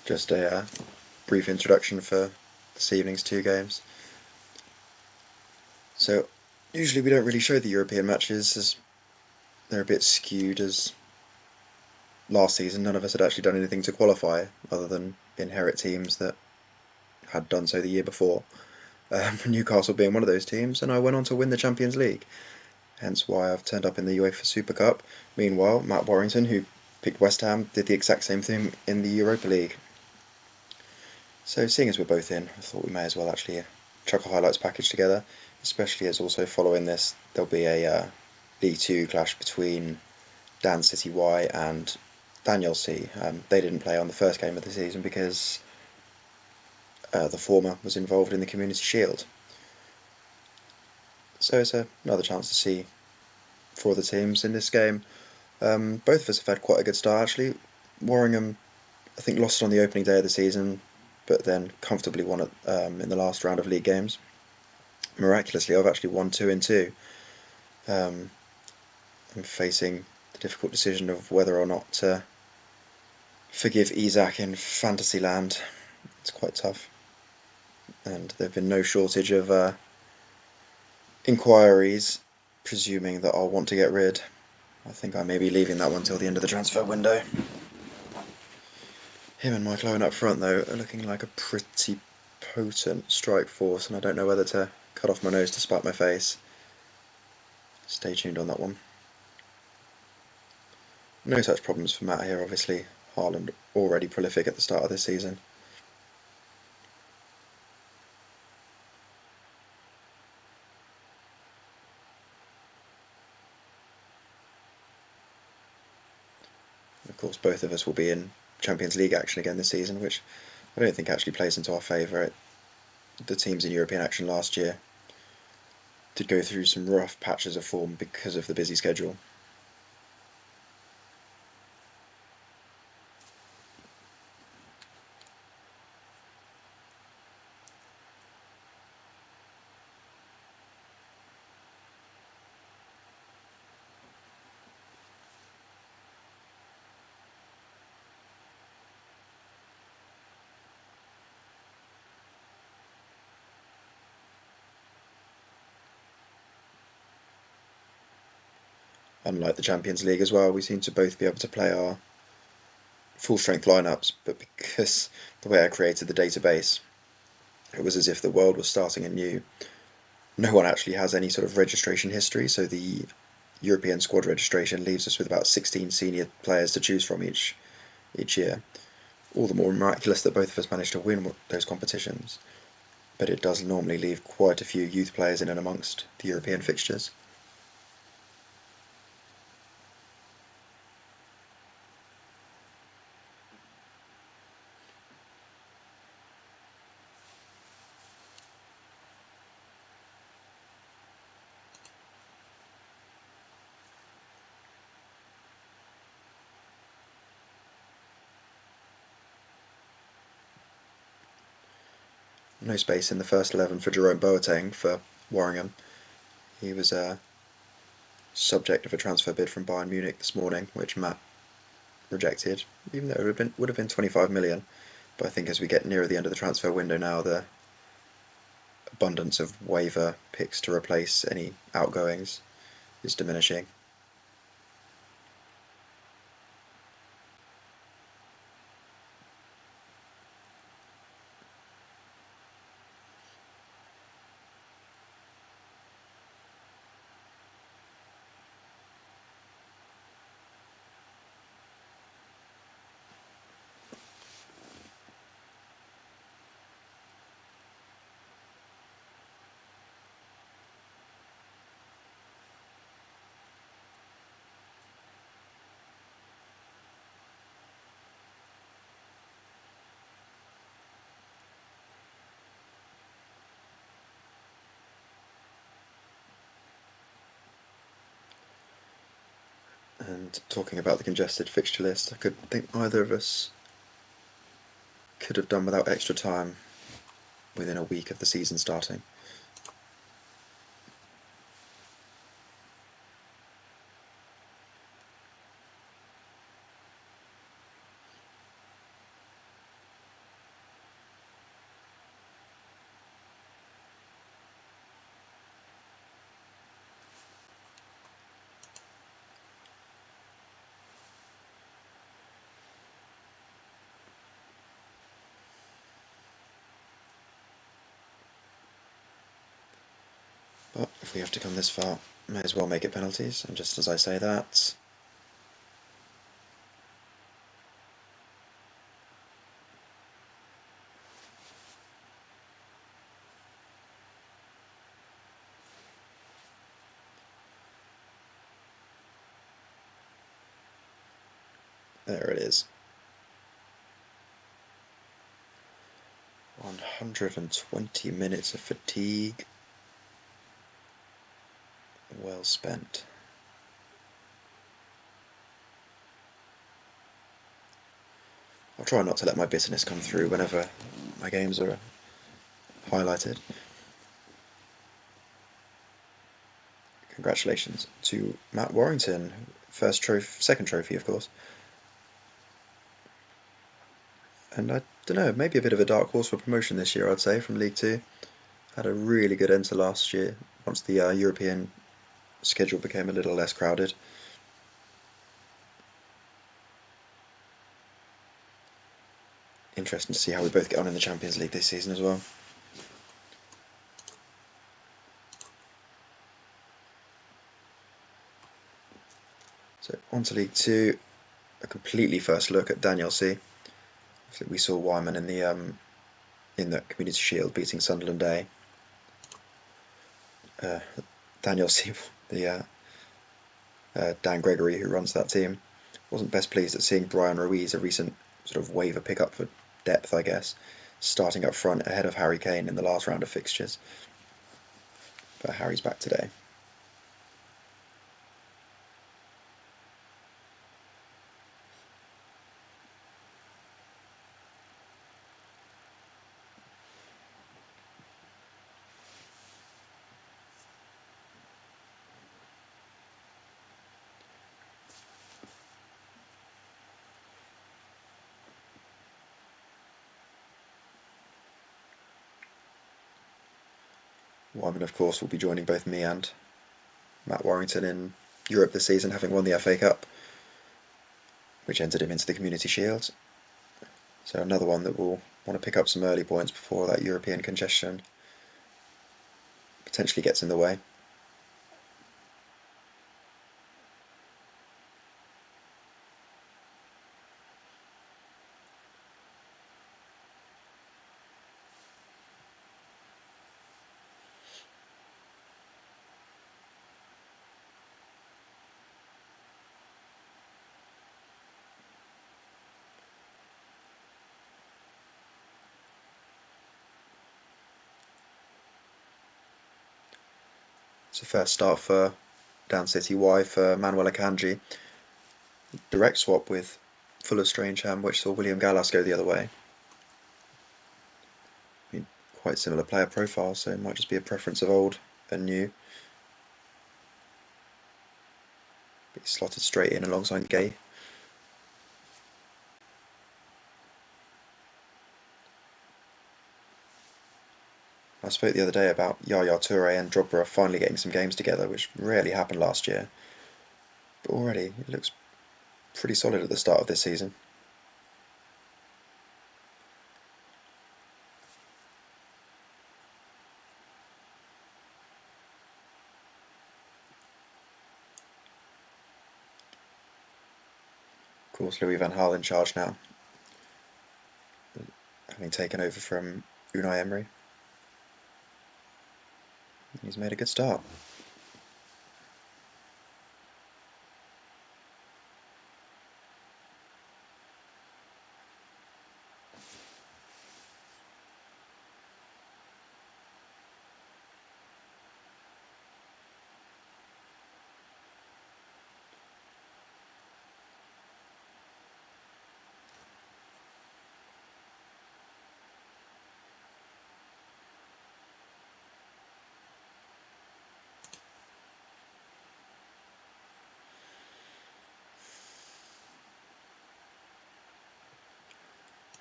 Just a brief introduction for this evening's two games. So, usually we don't really show the European matches as they're a bit skewed, as last season none of us had actually done anything to qualify other than inherit teams that had done so the year before. Newcastle being one of those teams, and I went on to win the Champions League, hence why I've turned up in the UEFA Super Cup. Meanwhile, Matt Warrington, who picked West Ham, did the exact same thing in the Europa League. So seeing as we're both in, I thought we may as well actually chuck a highlights package together, especially as also following this there'll be a League 2 clash between Dan City Y and Danielsea. They didn't play on the first game of the season because the former was involved in the Community Shield. So it's another chance to see four of the teams in this game. Both of us have had quite a good start actually. Warringham, I think, lost on the opening day of the season, but then comfortably won it in the last round of league games. Miraculously, I've actually won 2 in 2. I'm facing the difficult decision of whether or not to forgive Isak in Fantasyland. It's quite tough, and there have been no shortage of inquiries presuming that I'll want to get rid. I think I may be leaving that one till the end of the transfer window. Him and Michael Owen up front, though, are looking like a pretty potent strike force, and I don't know whether to cut off my nose to spite my face. Stay tuned on that one. No such problems for Matt here, obviously. Haaland already prolific at the start of this season. Of course, both of us will be in Champions League action again this season, which I don't think actually plays into our favour. The teams in European action last year did go through some rough patches of form because of the busy schedule. Unlike the Champions League as well, we seem to both be able to play our full-strength lineups, but because the way I created the database, it was as if the world was starting anew. No one actually has any sort of registration history, so the European squad registration leaves us with about 16 senior players to choose from each year. All the more miraculous that both of us managed to win those competitions, but it does normally leave quite a few youth players in and amongst the European fixtures. No space in the first 11 for Jerome Boateng for Warringham. He was subject of a transfer bid from Bayern Munich this morning, which Matt rejected, even though it would have been 25 million. But I think as we get nearer the end of the transfer window now, the abundance of waiver picks to replace any outgoings is diminishing. And talking about the congested fixture list, I could think either of us could have done without extra time within a week of the season starting. But if we have to come this far, may as well make it penalties. And just as I say that, there it is. 120 minutes of fatigue. Well spent. I'll try not to let my bitterness come through whenever my games are highlighted. Congratulations to Matt Warrington, second trophy, of course. And I don't know, maybe a bit of a dark horse for promotion this year, I'd say, from League Two. Had a really good end to last year once the European schedule became a little less crowded. Interesting to see how we both get on in the Champions League this season as well. So on to League Two, a completely first look at Danielsea. We saw Wyman in the Community Shield beating Sunderland A. Danielsea, the Dan Gregory who runs that team, wasn't best pleased at seeing Brian Ruiz, a recent sort of waiver pickup for depth, I guess, starting up front ahead of Harry Kane in the last round of fixtures. But Harry's back today. Wyman, of course, will be joining both me and Matt Warrington in Europe this season, having won the FA Cup, which entered him into the Community Shield. So another one that will want to pick up some early points before that European congestion potentially gets in the way. It's a first start for Down City Y for Manuel Akanji. Direct swap with Fuller Strangeham, which saw William Gallas go the other way. I mean, quite similar player profile, so it might just be a preference of old and new. But he's slotted straight in alongside Gay. I spoke the other day about Yaya Toure and Drogba finally getting some games together, which rarely happened last year. But already, it looks pretty solid at the start of this season. Of course, Louis van Gaal in charge now, having taken over from Unai Emery. He's made a good start.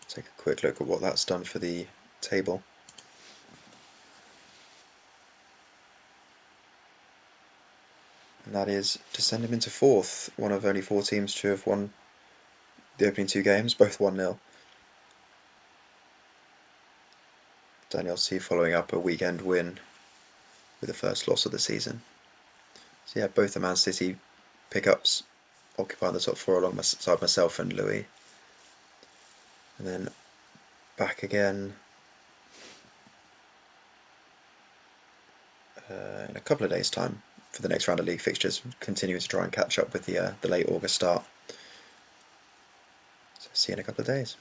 Take a quick look at what that's done for the table. And that is to send him into fourth, one of only 4 teams to have won the opening 2 games, both 1-0. Danielsea following up a weekend win with the first loss of the season. So yeah, both the Man City pickups occupy the top four alongside myself and Louis. And then back again in a couple of days' time for the next round of league fixtures, continuing to try and catch up with the late August start. So see you in a couple of days.